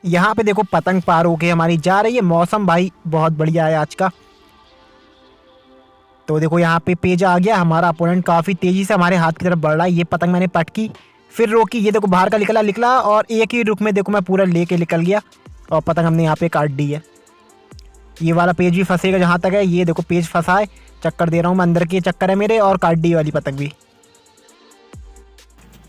यहाँ पे देखो पतंग पार होके हमारी जा रही है। मौसम भाई बहुत बढ़िया है आज का। तो देखो यहाँ पे पेज आ गया, हमारा अपोनेंट काफ़ी तेज़ी से हमारे हाथ की तरफ बढ़ रहा है। ये पतंग मैंने पटकी, फिर रोकी, ये देखो बाहर का निकला निकला और एक ही रुख में देखो मैं पूरा लेके निकल गया और पतंग हमने यहाँ पे काट दी है। ये वाला पेज भी फंसेगा जहाँ तक है, ये देखो पेज फंसा है, चक्कर दे रहा हूँ मैं, अंदर के चक्कर है मेरे, और काट दी वाली पतंग भी।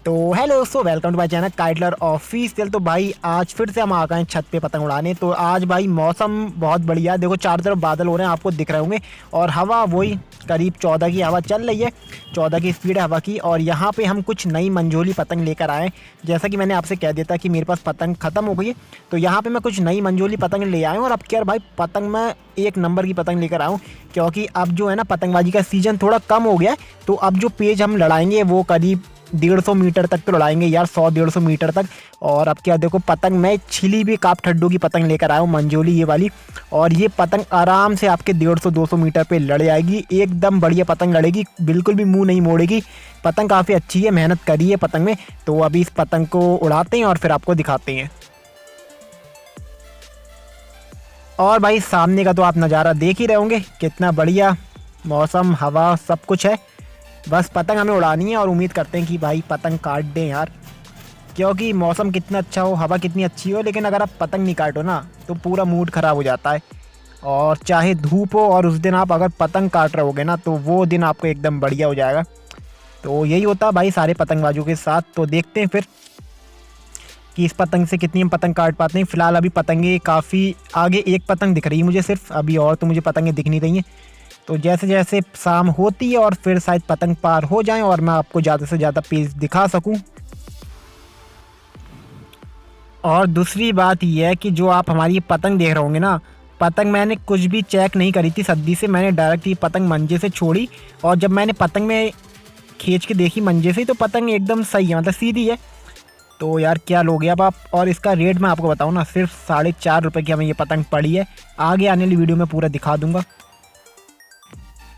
तो हेलो दोस्तों, वेलकम टू माय चैनल काइटलर ऑफिशियल। तो भाई आज फिर से हम आ गए हैं छत पे पतंग उड़ाने। तो आज भाई मौसम बहुत बढ़िया है, देखो चारों तरफ बादल हो रहे हैं, आपको दिख रहे होंगे, और हवा वही करीब 14 की हवा चल रही है, 14 की स्पीड है हवा की। और यहाँ पे हम कुछ नई मंजोली पतंग लेकर आए, जैसा कि मैंने आपसे कह दिया था कि मेरे पास पतंग ख़त्म हो गई है। तो यहाँ पे मैं कुछ नई मंजोली पतंग ले आया हूँ, और अब क्या भाई पतंग मैं एक नंबर की पतंग लेकर आया हूँ, क्योंकि अब जो है ना पतंगबाजी का सीज़न थोड़ा कम हो गया है। तो अब जो पेज हम लड़ाएंगे वो करीब 150 मीटर तक तो लड़ाएंगे यार, 100-150 मीटर तक। और अब क्या देखो पतंग मैं छिली भी काप ठड्डू की पतंग लेकर आया हूँ, मंजोली ये वाली। और ये पतंग आराम से आपके 150-200 मीटर पे लड़ जाएगी, एकदम बढ़िया पतंग लड़ेगी, बिल्कुल भी मुंह नहीं मोड़ेगी। पतंग काफ़ी अच्छी है, मेहनत करी है पतंग में। तो अभी इस पतंग को उड़ाते हैं और फिर आपको दिखाते हैं। और भाई सामने का तो आप नज़ारा देख ही रहे होंगे, कितना बढ़िया मौसम, हवा सब कुछ है। बस पतंग हमें उड़ानी है और उम्मीद करते हैं कि भाई पतंग काट दें यार, क्योंकि मौसम कितना अच्छा हो, हवा कितनी अच्छी हो, लेकिन अगर आप पतंग नहीं काटो ना तो पूरा मूड ख़राब हो जाता है। और चाहे धूप हो और उस दिन आप अगर पतंग काट रहोगे ना तो वो दिन आपको एकदम बढ़िया हो जाएगा। तो यही होता है भाई सारे पतंगबाजों के साथ। तो देखते हैं फिर कि इस पतंग से कितनी हम पतंग काट पाते हैं। फिलहाल अभी पतंगे काफ़ी आगे, एक पतंग दिख रही है मुझे सिर्फ अभी, और तो मुझे पतंगें दिख नहीं रही हैं। तो जैसे जैसे शाम होती है और फिर शायद पतंग पार हो जाएं और मैं आपको ज़्यादा से ज़्यादा पेज दिखा सकूं। और दूसरी बात यह है कि जो आप हमारी ये पतंग देख रहे होंगे ना, पतंग मैंने कुछ भी चेक नहीं करी थी सद्दी से, मैंने डायरेक्ट ये पतंग मंजे से छोड़ी। और जब मैंने पतंग में खींच के देखी मंजे से, तो पतंग एकदम सही है, मतलब सीधी है। तो यार क्या लोगे अब आप। और इसका रेट मैं आपको बताऊँ ना, सिर्फ 4.5 रुपये की हमें ये पतंग पड़ी है। आगे आने वाली वीडियो में पूरा दिखा दूंगा।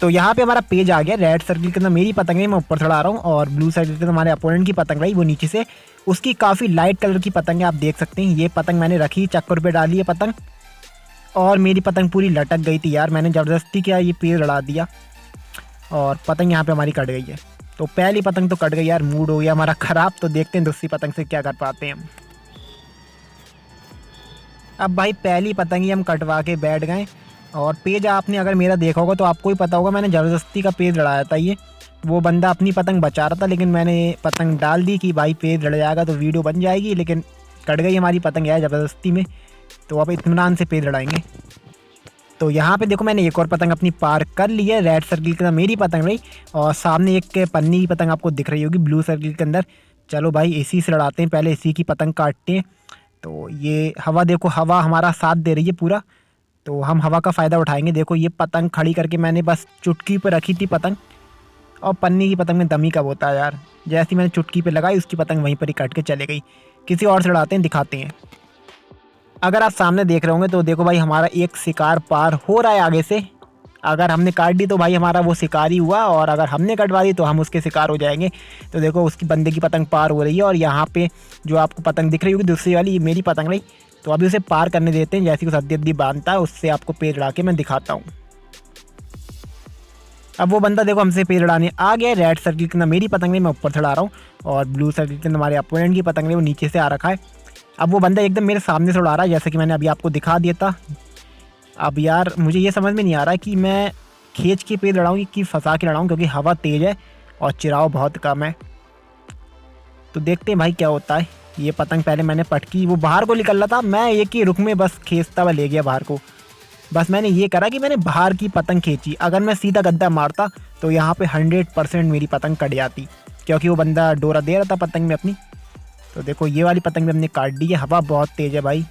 तो यहाँ पे हमारा पेज आ गया, रेड सर्किल के अंदर मेरी पतंग है, मैं ऊपर चढ़ा रहा हूँ, और ब्लू सर्किल के अंदर हमारे अपोनेंट की पतंग रही, वो नीचे से, उसकी काफ़ी लाइट कलर की पतंग है, आप देख सकते हैं। ये पतंग मैंने रखी, चक्कर पे डाली है पतंग, और मेरी पतंग पूरी लटक गई थी यार, मैंने ज़बरदस्ती किया, ये पेज लड़ा दिया और पतंग यहाँ पर हमारी कट गई है। तो पहली पतंग तो कट गई यार, मूड हो गया हमारा ख़राब। तो देखते हैं दूसरी पतंग से क्या कर पाते हैं हम। अब भाई पहली पतंग ही हम कटवा के बैठ गए। और पेज आपने अगर मेरा देखा होगा तो आपको ही पता होगा, मैंने ज़बरदस्ती का पेज लड़ाया था। ये वो बंदा अपनी पतंग बचा रहा था, लेकिन मैंने पतंग डाल दी कि भाई पेज लड़ जाएगा तो वीडियो बन जाएगी, लेकिन कट गई हमारी पतंग यार ज़बरदस्ती में। तो अब इत्मीनान से पेज लड़ाएंगे। तो यहाँ पे देखो मैंने एक और पतंग अपनी पार कर ली है, रेड सर्किल के अंदर मेरी पतंग रही, और सामने एक पन्नी की पतंग आपको दिख रही होगी ब्लू सर्किल के अंदर। चलो भाई इसी से लड़ाते हैं, पहले इसी की पतंग काटते हैं। तो ये हवा देखो, हवा हमारा साथ दे रही है पूरा, तो हम हवा का फ़ायदा उठाएंगे। देखो ये पतंग खड़ी करके मैंने बस चुटकी पे रखी थी पतंग, और पन्नी की पतंग में दम ही कब होता है यार। जैसे मैंने चुटकी पे लगाई, उसकी पतंग वहीं पर ही कट के चले गई। किसी और से लड़ाते हैं, दिखाते हैं। अगर आप सामने देख रहे होंगे तो देखो भाई हमारा एक शिकार पार हो रहा है आगे से। अगर हमने काट दी तो भाई हमारा वो शिकार ही हुआ, और अगर हमने कटवा दी तो हम उसके शिकार हो जाएंगे। तो देखो उसकी बंदे की पतंग पार हो रही है, और यहाँ पे जो आपको पतंग दिख रही होगी दूसरी वाली, ये मेरी पतंग रही। तो अभी उसे पार करने देते हैं, जैसी उस अद्दी अद्दी बांधता है उससे आपको पेड़ लड़ा के मैं दिखाता हूँ। अब वो बंदा देखो हमसे पेड़ लड़ाने आ गया। रेड सर्किल के अंदर मेरी पतंग मैं ऊपर चढ़ा रहा हूँ, और ब्लू सर्किल के अंदर हमारे अपोनेंट की पतंग वो नीचे से आ रखा है। अब वो बंदा एकदम मेरे सामने से उड़ा रहा है, जैसे कि मैंने अभी आपको दिखा दिया था। अब यार मुझे ये समझ में नहीं आ रहा कि मैं खींच के पेड़ लड़ाऊँ कि फंसा के लड़ाऊँ, क्योंकि हवा तेज़ है और चिराव बहुत कम है। तो देखते हैं भाई क्या होता है। ये पतंग पहले मैंने पटकी, वो बाहर को निकल रहा था, मैं एक ही रुख में बस खींचता हुआ ले गया बाहर को। बस मैंने ये करा कि मैंने बाहर की पतंग खींची, अगर मैं सीधा गद्दा मारता तो यहाँ पे 100% मेरी पतंग कट जाती, क्योंकि वो बंदा डोरा दे रहा था पतंग में अपनी। तो देखो ये वाली पतंग भी हमने काट दी है, हवा बहुत तेज़ है भाई।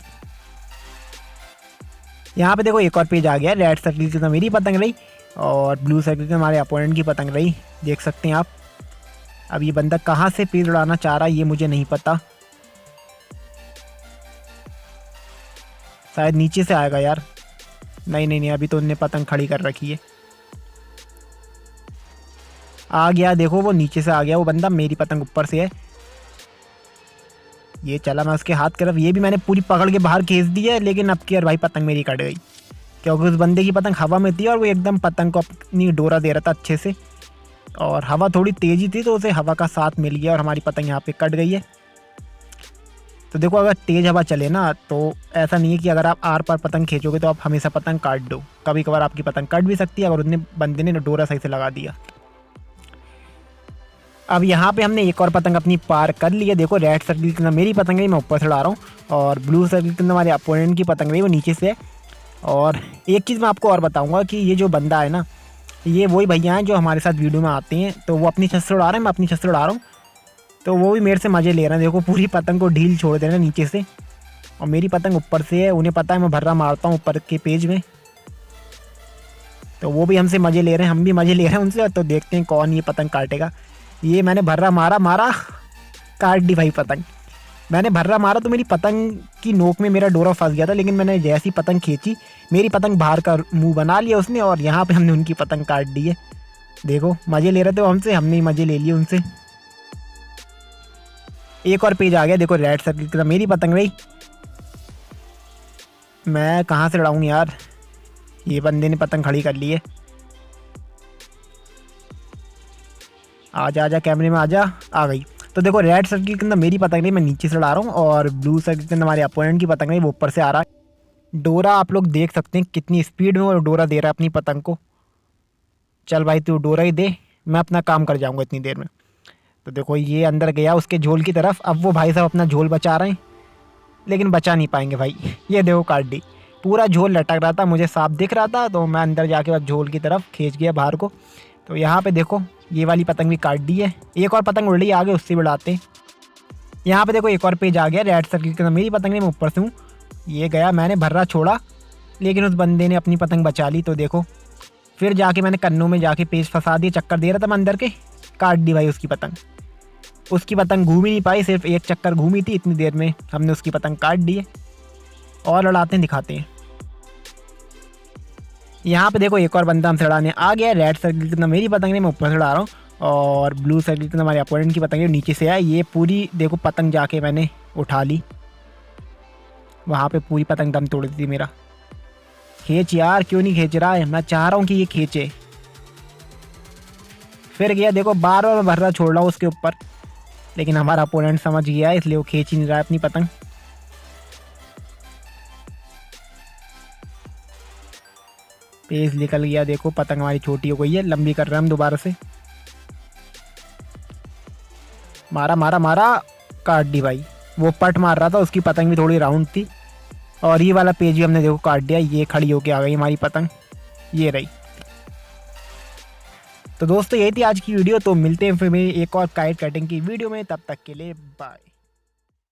यहाँ पे देखो एक और पेज आ गया, रेड सर्किल की तो मेरी पतंग रही, और ब्लू सर्किल की हमारे अपोनेंट की पतंग रही, देख सकते हैं आप। अब ये बंदा कहाँ से पेज उड़ाना चाह रहा है ये मुझे नहीं पता, शायद नीचे से आएगा यार। नहीं नहीं नहीं, अभी तो उनने पतंग खड़ी कर रखी है। आ गया, देखो वो नीचे से आ गया वो बंदा, मेरी पतंग ऊपर से है। ये चला मैं उसके हाथ की तरफ, ये भी मैंने पूरी पकड़ के बाहर खींच दी है, लेकिन अब की यार भाई पतंग मेरी कट गई, क्योंकि उस बंदे की पतंग हवा में थी और वो एकदम पतंग को अपनी डोरा दे रहा था अच्छे से, और हवा थोड़ी तेज़ी थी तो उसे हवा का साथ मिल गया और हमारी पतंग यहाँ पे कट गई है। तो देखो अगर तेज़ हवा चले ना तो ऐसा नहीं है कि अगर आप आर पार पतंग खींचोगे तो आप हमेशा पतंग काट दो, कभी कभार आपकी पतंग कट भी सकती है अगर उतने बंदे ने डोरा सही से लगा दिया। अब यहाँ पे हमने एक और पतंग अपनी पार कर ली है। देखो रेड सर्किल के अंदर मेरी पतंग है, मैं ऊपर से उड़ा रहा हूँ, और ब्लू सर्किल के अंदर हमारे अपोनेंट की पतंग है वो नीचे से है। और एक चीज़ मैं आपको और बताऊँगा कि ये जो बंदा है ना, ये वही भैया हैं जो हमारे साथ वीडियो में आते हैं, तो वो अपनी छत से उड़ा रहे हैं, मैं अपनी छत से उड़ा रहा हूँ, तो वो भी मेरे से मज़े ले रहे हैं। देखो पूरी पतंग को ढील छोड़ दे रहे हैं नीचे से, और मेरी पतंग ऊपर से है, उन्हें पता है मैं भर्रा मारता हूँ ऊपर के पेज में, तो वो भी हमसे मज़े ले रहे हैं, हम भी मज़े ले रहे हैं उनसे। तो देखते हैं कौन ये पतंग काटेगा। ये मैंने भर्रा मारा काट दी भाई पतंग। मैंने भर्रा मारा तो मेरी पतंग की नोक में मेरा डोरा फंस गया था, लेकिन मैंने जैसी पतंग खींची मेरी पतंग बाहर का मुंह बना लिया उसने, और यहाँ पे हमने उनकी पतंग काट दी है। देखो मज़े ले रहे थे हमसे, हमने ही मज़े ले लिए उनसे। एक और पेज आ गया, देखो रेड सर्किल की तरह मेरी पतंग रही। मैं कहाँ से लड़ाऊँ यार, ये बंदे ने पतंग खड़ी कर ली है। आजा आजा कैमरे में आजा, आ गई। तो देखो रेड सर्किल के अंदर मेरी पतंग नहीं, मैं नीचे से लड़ा रहा हूँ, और ब्लू सर्किल के अंदर हमारे अपोनेंट की पतंग नहीं, वो ऊपर से आ रहा है। डोरा आप लोग देख सकते हैं कितनी स्पीड में वो डोरा दे रहा है अपनी पतंग को। चल भाई तू डोरा ही दे, मैं अपना काम कर जाऊँगा इतनी देर में। तो देखो ये अंदर गया उसके झोल की तरफ, अब वो भाई साहब अपना झोल बचा रहे हैं, लेकिन बचा नहीं पाएंगे भाई। ये देखो काट दी, पूरा झोल लटक रहा था, मुझे साफ दिख रहा था, तो मैं अंदर जाके बस झोल की तरफ खींच गया बाहर को। तो यहाँ पे देखो ये वाली पतंग भी काट दी है, एक और पतंग उड़ रही है आगे, उससे भी उड़ाते हैं। यहाँ पे देखो एक और पेज आ गया रेड सर्किल के अंदर मेरी पतंग नहीं, मैं ऊपर से हूँ। ये गया, मैंने भर्रा छोड़ा, लेकिन उस बंदे ने अपनी पतंग बचा ली। तो देखो फिर जाके मैंने कन्नों में जाके पेज फंसा दिए, चक्कर दे रहा था मैं अंदर के, काट दी भाई उसकी पतंग। उसकी पतंग घूम ही नहीं पाई, सिर्फ एक चक्कर घूमी थी, इतनी देर में हमने उसकी पतंग काट दी है। और लड़ाते हैं दिखाते हैं। यहाँ पे देखो एक और बंदा हमसे लड़ाने आ गया। रेड सर्किल के अंदर मेरी पतंग नहीं, मैं ऊपर से लड़ा रहा हूँ, और ब्लू सर्किल के अंदर हमारे अपोनेंट की पतंग नीचे से आया। ये पूरी देखो पतंग जाके मैंने उठा ली, वहाँ पे पूरी पतंग दम तोड़ दी थी मेरा। खींच यार, क्यों नहीं खींच रहा है, मैं चाह रहा हूँ कि ये खींचे। फिर गया, देखो बार बार मैं भर्रा छोड़ रहा हूँ उसके ऊपर, लेकिन हमारा अपोनेंट समझ गया है, इसलिए वो खींच ही नहीं रहा है अपनी पतंग। पेज निकल गया, देखो पतंग हमारी छोटी हो गई है, लंबी कर रहे हैं हम दोबारा से। मारा मारा मारा, काट दी भाई। वो पट मार रहा था, उसकी पतंग भी थोड़ी राउंड थी, और ये वाला पेज भी हमने देखो काट दिया। ये खड़ी होके आ गई हमारी पतंग, ये रही। तो दोस्तों यही थी आज की वीडियो, तो मिलते हैं फिर मेरी एक और काइट कटिंग की वीडियो में, तब तक के लिए बाय।